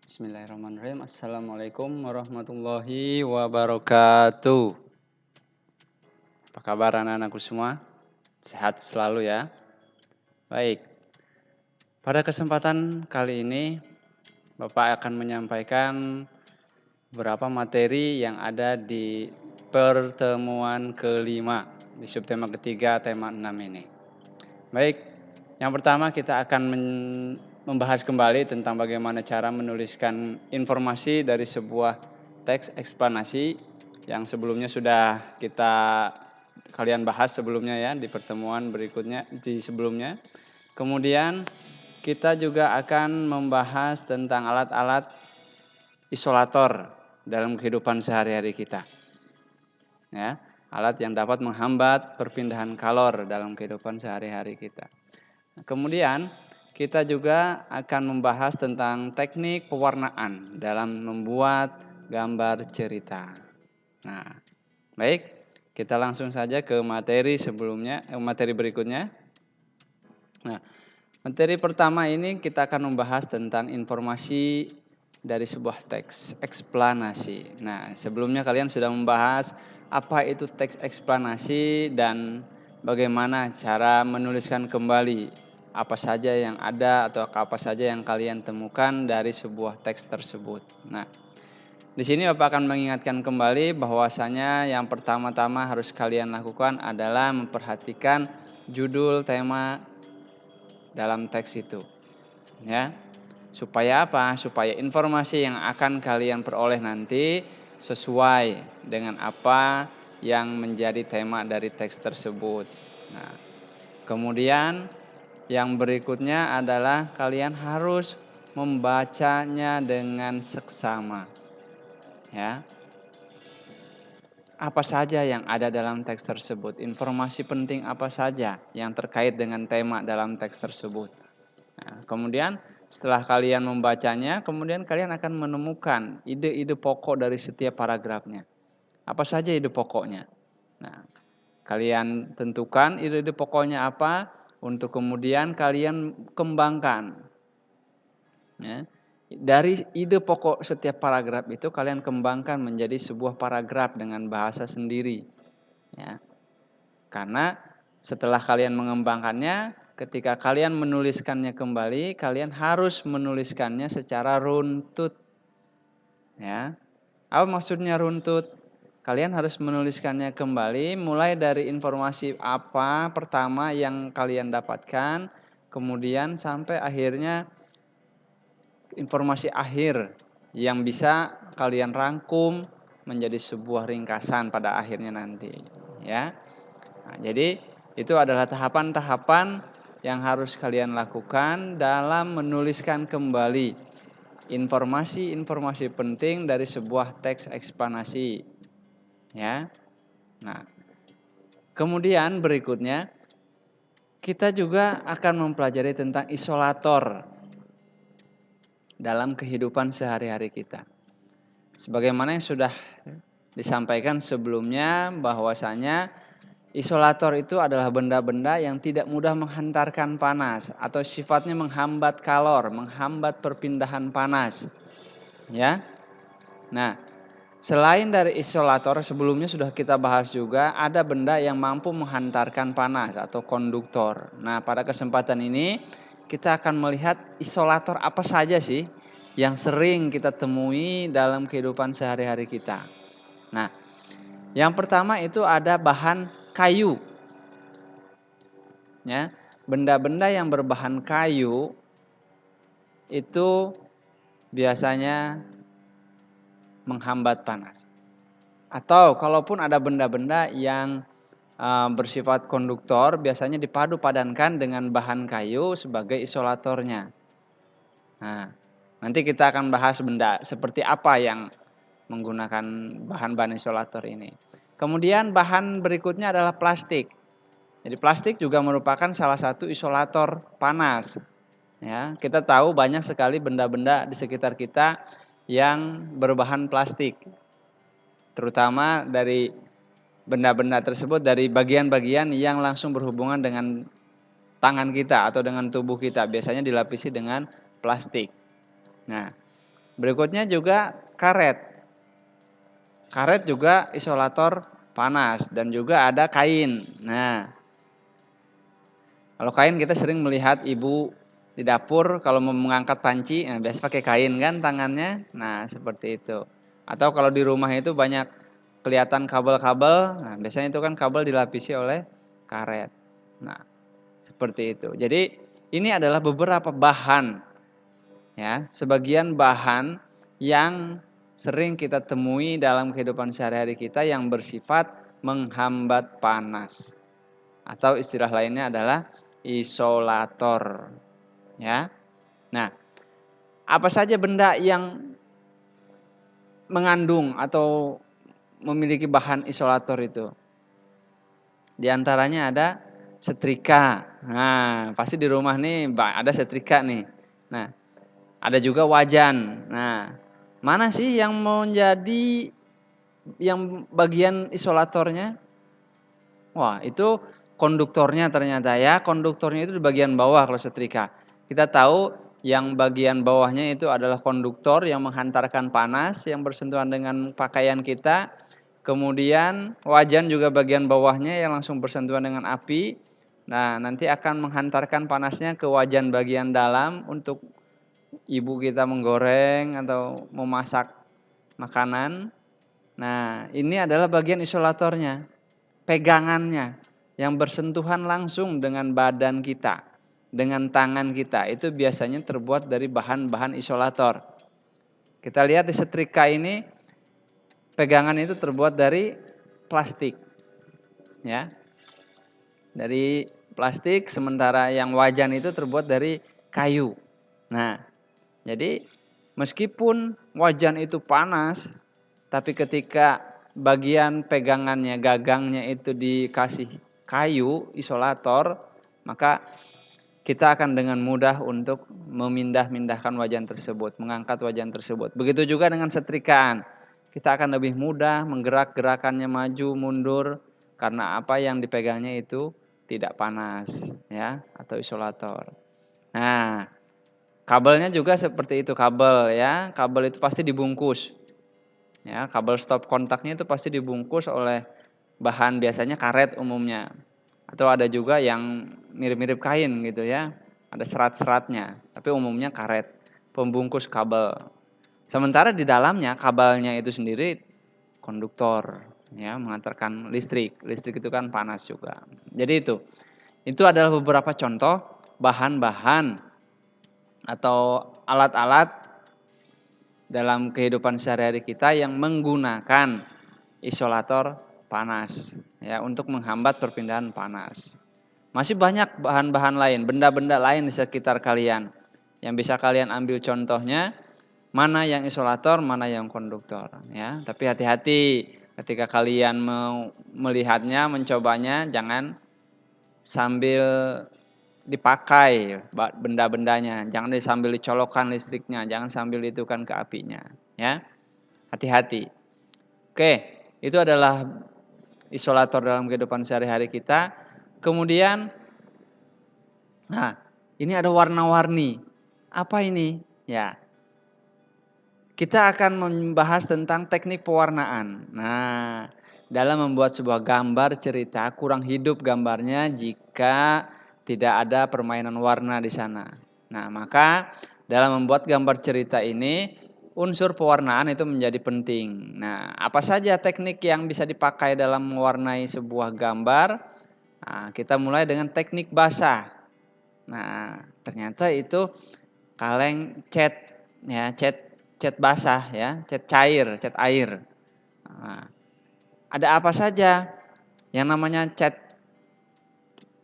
Bismillahirrahmanirrahim. Assalamualaikum warahmatullahi wabarakatuh. Apa kabar anak-anakku semua? Sehat selalu ya. Baik. Pada kesempatan kali ini Bapak akan menyampaikan beberapa materi yang ada di pertemuan kelima di subtema ketiga tema 6 ini. Baik. Yang pertama kita akan membahas kembali tentang bagaimana cara menuliskan informasi dari sebuah teks eksplanasi yang sebelumnya sudah kalian bahas sebelumnya ya di pertemuan berikutnya di sebelumnya. Kemudian kita juga akan membahas tentang alat-alat isolator dalam kehidupan sehari-hari kita. Ya, alat yang dapat menghambat perpindahan kalor dalam kehidupan sehari-hari kita. Kemudian kita juga akan membahas tentang teknik pewarnaan dalam membuat gambar cerita. Nah, baik, kita langsung saja ke materi berikutnya. Nah, materi pertama ini kita akan membahas tentang informasi dari sebuah teks eksplanasi. Nah, sebelumnya kalian sudah membahas apa itu teks eksplanasi dan bagaimana cara menuliskan kembali apa saja yang ada atau apa saja yang kalian temukan dari sebuah teks tersebut. Nah, di sini Bapak akan mengingatkan kembali bahwasanya yang pertama-tama harus kalian lakukan adalah memperhatikan judul tema dalam teks itu. Ya. Supaya apa? Supaya informasi yang akan kalian peroleh nanti sesuai dengan apa yang menjadi tema dari teks tersebut. Nah, kemudian yang berikutnya adalah kalian harus membacanya dengan seksama. Ya. Apa saja yang ada dalam teks tersebut? Informasi penting apa saja yang terkait dengan tema dalam teks tersebut? Nah, kemudian setelah kalian membacanya, kemudian kalian akan menemukan ide-ide pokok dari setiap paragrafnya. Apa saja ide pokoknya? Nah, kalian tentukan ide-ide pokoknya apa untuk kemudian kalian kembangkan. Ya. Dari ide pokok setiap paragraf itu kalian kembangkan menjadi sebuah paragraf dengan bahasa sendiri. Ya. Karena setelah kalian mengembangkannya, ketika kalian menuliskannya kembali, kalian harus menuliskannya secara runtut. Ya. Apa maksudnya runtut? Kalian harus menuliskannya kembali mulai dari informasi apa pertama yang kalian dapatkan, kemudian sampai akhirnya informasi akhir yang bisa kalian rangkum menjadi sebuah ringkasan pada akhirnya nanti, ya. Nah, jadi itu adalah tahapan-tahapan yang harus kalian lakukan dalam menuliskan kembali informasi-informasi penting dari sebuah teks eksplanasi. Ya. Nah, kemudian berikutnya kita juga akan mempelajari tentang isolator dalam kehidupan sehari-hari kita. Sebagaimana yang sudah disampaikan sebelumnya bahwasanya isolator itu adalah benda-benda yang tidak mudah menghantarkan panas atau sifatnya menghambat kalor, menghambat perpindahan panas. Ya. Nah, selain dari isolator sebelumnya sudah kita bahas juga ada benda yang mampu menghantarkan panas atau konduktor. Nah, pada kesempatan ini kita akan melihat isolator apa saja sih yang sering kita temui dalam kehidupan sehari-hari kita. Nah, yang pertama itu ada bahan kayu. Ya, benda-benda yang berbahan kayu itu biasanya menghambat panas. Atau kalaupun ada benda-benda yang bersifat konduktor, biasanya dipadu padankan dengan bahan kayu sebagai isolatornya. Nah, nanti kita akan bahas benda seperti apa yang menggunakan bahan-bahan isolator ini. Kemudian bahan berikutnya adalah plastik. Jadi plastik juga merupakan salah satu isolator panas. Ya, kita tahu banyak sekali benda-benda di sekitar kita yang berbahan plastik. Terutama dari benda-benda tersebut dari bagian-bagian yang langsung berhubungan dengan tangan kita atau dengan tubuh kita. Biasanya dilapisi dengan plastik. Nah, Berikutnya juga karet. Karet juga isolator panas dan juga ada kain. Nah, kalau kain kita sering melihat ibu di dapur kalau mau mengangkat panci, nah biasa pakai kain kan tangannya. Nah, seperti itu. Atau kalau di rumah itu banyak kelihatan kabel-kabel, nah biasanya itu kan kabel dilapisi oleh karet. Nah, seperti itu. Jadi ini adalah beberapa bahan, ya, sebagian bahan yang sering kita temui dalam kehidupan sehari-hari kita yang bersifat menghambat panas. Atau istilah lainnya adalah isolator, ya. Nah, apa saja benda yang mengandung atau memiliki bahan isolator itu? Di antaranya ada setrika. Nah, pasti di rumah nih ada setrika nih. Nah, ada juga wajan. Nah, mana sih yang menjadi yang bagian isolatornya? Wah, itu konduktornya ternyata ya. Konduktornya itu di bagian bawah kalau setrika. Kita tahu yang bagian bawahnya itu adalah konduktor yang menghantarkan panas yang bersentuhan dengan pakaian kita. Kemudian wajan juga bagian bawahnya yang langsung bersentuhan dengan api. Nah, nanti akan menghantarkan panasnya ke wajan bagian dalam untuk ibu kita menggoreng atau memasak makanan. Nah, ini adalah bagian isolatornya, pegangannya yang bersentuhan langsung dengan badan kita, dengan tangan kita. Itu biasanya terbuat dari bahan-bahan isolator. Kita lihat di setrika ini, pegangan itu terbuat dari plastik, ya, dari plastik. Sementara yang wajan itu terbuat dari kayu. Nah, jadi meskipun wajan itu panas, tapi ketika bagian pegangannya, gagangnya itu dikasih kayu, isolator, maka kita akan dengan mudah untuk memindah-mindahkan wajan tersebut, mengangkat wajan tersebut. Begitu juga dengan setrikaan. Kita akan lebih mudah menggerak-gerakannya maju, mundur, karena apa yang dipegangnya itu tidak panas, ya, atau isolator. Nah, kabelnya juga seperti itu, kabel ya. Kabel itu pasti dibungkus. Ya, kabel stop kontaknya itu pasti dibungkus oleh bahan biasanya karet umumnya. Atau ada juga yang mirip-mirip kain gitu ya. Ada serat-seratnya, tapi umumnya karet pembungkus kabel. Sementara di dalamnya kabelnya itu sendiri konduktor ya, mengantarkan listrik. Listrik itu kan panas juga. Jadi itu. Itu adalah beberapa contoh bahan-bahan atau alat-alat dalam kehidupan sehari-hari kita yang menggunakan isolator panas ya untuk menghambat perpindahan panas. Masih banyak bahan-bahan lain, benda-benda lain di sekitar kalian yang bisa kalian ambil contohnya, mana yang isolator, mana yang konduktor ya. Tapi hati-hati ketika kalian mau melihatnya, mencobanya, jangan sambil dipakai benda-bendanya, jangan sambil dicolokkan listriknya, jangan sambil ditukan ke apinya, ya. Hati-hati. Oke, itu adalah isolator dalam kehidupan sehari-hari kita. Kemudian, nah, ini ada warna-warni. Apa ini? Ya, kita akan membahas tentang teknik pewarnaan. Nah, dalam membuat sebuah gambar cerita kurang hidup gambarnya jika tidak ada permainan warna di sana. Nah, maka dalam membuat gambar cerita ini unsur pewarnaan itu menjadi penting. Nah, apa saja teknik yang bisa dipakai dalam mewarnai sebuah gambar? Nah, kita mulai dengan teknik basah. Nah, ternyata itu kaleng cat ya, cat basah ya, cat cair, cat air. Nah, ada apa saja yang namanya cat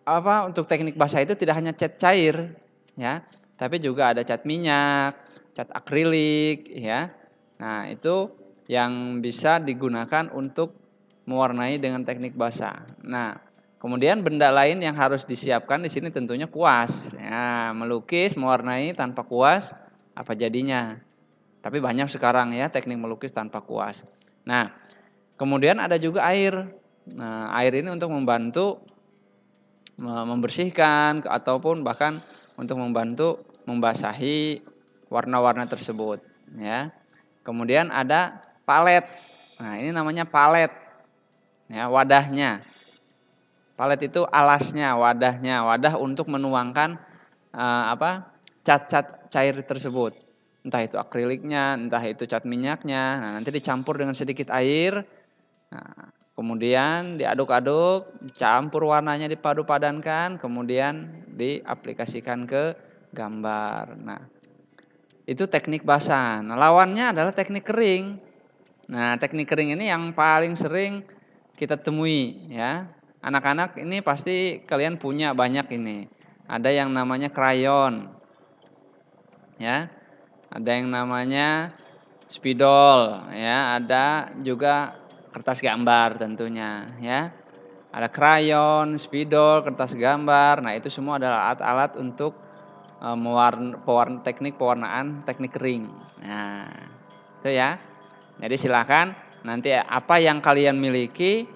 apa untuk teknik basah itu tidak hanya cat cair ya, tapi juga ada cat minyak, cat akrilik ya. Nah, itu yang bisa digunakan untuk mewarnai dengan teknik basah. Nah, kemudian benda lain yang harus disiapkan di sini tentunya kuas. Ya, melukis, mewarnai tanpa kuas apa jadinya? Tapi banyak sekarang ya teknik melukis tanpa kuas. Nah, kemudian ada juga air. Nah, air ini untuk membantu membersihkan ataupun bahkan untuk membantu membasahi warna-warna tersebut. ya. Kemudian ada palet. Nah, ini namanya palet. Ya, wadahnya. Palet itu alasnya, wadahnya, wadah untuk menuangkan cat-cat cair tersebut. Entah itu akriliknya, entah itu cat minyaknya. Nah, nanti dicampur dengan sedikit air. Nah, kemudian diaduk-aduk, campur warnanya dipadu padankan, kemudian diaplikasikan ke gambar. Nah, itu teknik basah. Nah, lawannya adalah teknik kering. Nah, teknik kering ini yang paling sering kita temui ya. Anak-anak ini pasti kalian punya banyak ini. Ada yang namanya krayon. Ya. Ada yang namanya spidol ya, ada juga kertas gambar tentunya ya. Ada krayon, spidol, kertas gambar. Nah, itu semua adalah alat-alat untuk teknik pewarnaan teknik kering. Nah, itu ya. Jadi silakan nanti apa yang kalian miliki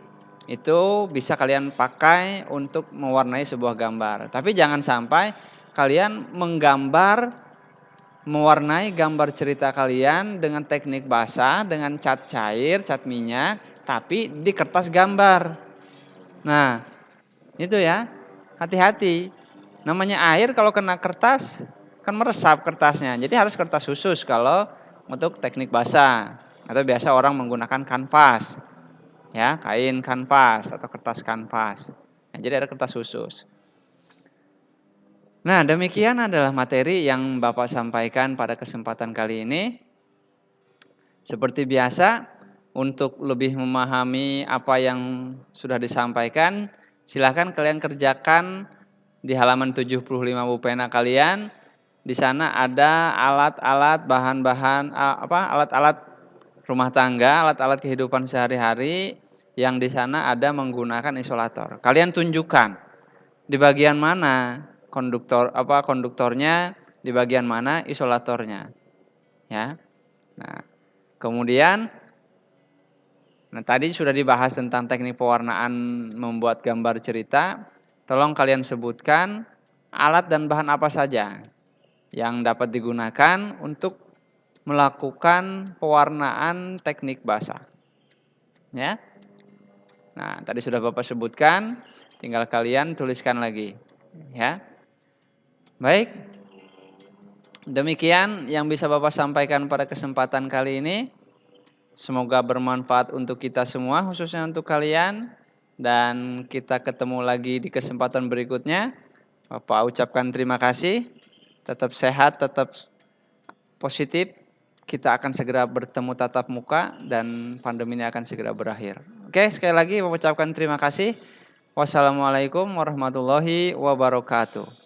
itu bisa kalian pakai untuk mewarnai sebuah gambar. Tapi jangan sampai kalian mewarnai gambar cerita kalian dengan teknik basah, dengan cat cair, cat minyak, tapi di kertas gambar. Nah, itu ya, hati-hati. Namanya air kalau kena kertas kan meresap kertasnya. Jadi harus kertas khusus kalau untuk teknik basah. Atau biasa orang menggunakan kanvas. Ya, kain kanvas atau kertas kanvas. Nah, jadi ada kertas khusus. Nah, demikian adalah materi yang Bapak sampaikan pada kesempatan kali ini. Seperti biasa, untuk lebih memahami apa yang sudah disampaikan, silakan kalian kerjakan di halaman 75 buku pena kalian. Di sana ada alat-alat bahan-bahan alat-alat rumah tangga, alat-alat kehidupan sehari-hari yang di sana ada menggunakan isolator. Kalian tunjukkan di bagian mana konduktornya, di bagian mana isolatornya. Ya. Nah, kemudian tadi sudah dibahas tentang teknik pewarnaan membuat gambar cerita. Tolong kalian sebutkan alat dan bahan apa saja yang dapat digunakan untuk melakukan pewarnaan teknik basah. Ya. Nah, tadi sudah Bapak sebutkan, tinggal kalian tuliskan lagi. Ya. Baik. Demikian yang bisa Bapak sampaikan pada kesempatan kali ini. Semoga bermanfaat untuk kita semua, khususnya untuk kalian. Dan kita ketemu lagi di kesempatan berikutnya. Bapak ucapkan terima kasih. Tetap sehat, tetap positif. Kita akan segera bertemu tatap muka dan pandemi ini akan segera berakhir. Oke, sekali lagi Bapak ucapkan terima kasih. Wassalamualaikum warahmatullahi wabarakatuh.